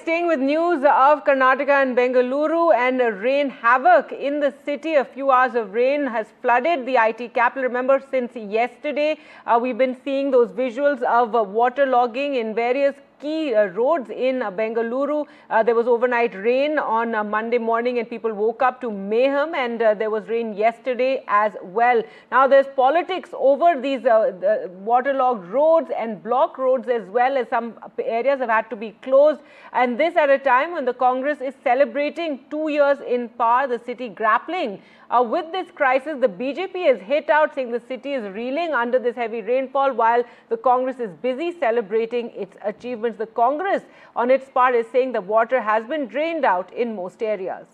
staying with news of Karnataka and Bengaluru, and rain havoc in the city. A few hours of rain has flooded the IT capital. Remember, since yesterday, we've been seeing those visuals of waterlogging in various key roads in Bengaluru. There was overnight rain on Monday morning and people woke up to mayhem, and there was rain yesterday as well. Now there's politics over these waterlogged roads and block roads, as well as some areas have had to be closed, and this at a time when the Congress is celebrating 2 years in power, the city grappling with this crisis. The BJP is hit out, saying the city is reeling under this heavy rainfall, while the Congress is busy celebrating its achievements. The Congress, on its part, is saying the water has been drained out in most areas.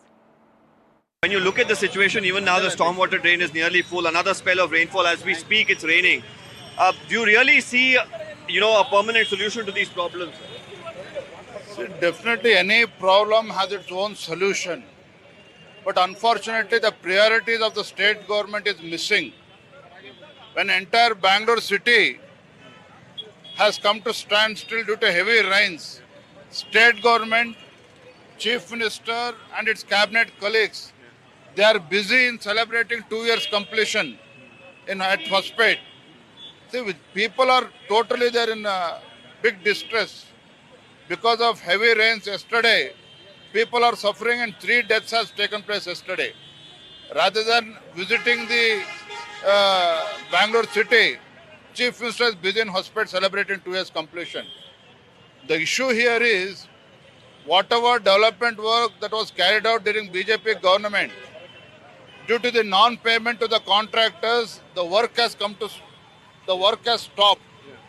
When you look at the situation, even now the stormwater drain is nearly full. Another spell of rainfall. As we speak, it's raining. Do you really see, a permanent solution to these problems? So definitely any problem has its own solution. But unfortunately, the priorities of the state government is missing. When entire Bangalore city has come to standstill due to heavy rains, state government, chief minister and its cabinet colleagues, they are busy in celebrating 2 years completion at Hospet. See, people are totally there in big distress because of heavy rains yesterday. People are suffering and 3 deaths has taken place yesterday. Rather than visiting the Bangalore city, Chief Minister is busy in Hospet celebrating 2 years completion. The issue here is whatever development work that was carried out during BJP government, due to the non-payment to the contractors, the work has stopped.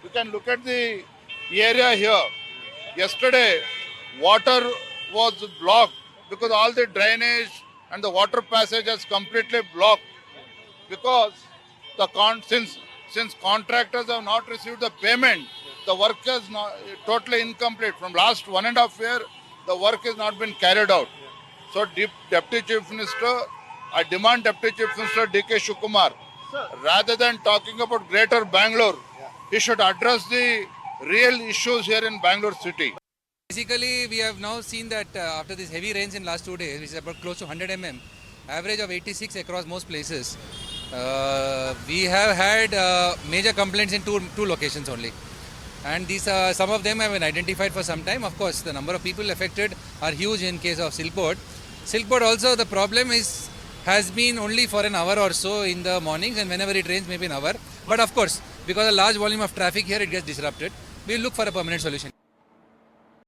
You can look at the area here. Yesterday, water was blocked because all the drainage and the water passage has completely blocked because since contractors have not received the payment, the work is not totally incomplete. From last 1.5 years, the work has not been carried out. So Deputy Chief Minister, I demand Deputy Chief Minister D.K. Shivakumar, rather than talking about Greater Bangalore, he should address the real issues here in Bangalore city. Basically, we have now seen that after these heavy rains in last 2 days, which is about close to 100 mm, average of 86 across most places, we have had major complaints in two locations only. And these some of them have been identified for some time. Of course, the number of people affected are huge in case of Silkport. Silkport also, the problem has been only for an hour or so in the mornings, and whenever it rains, maybe an hour. But of course, because a large volume of traffic here, it gets disrupted. We will look for a permanent solution.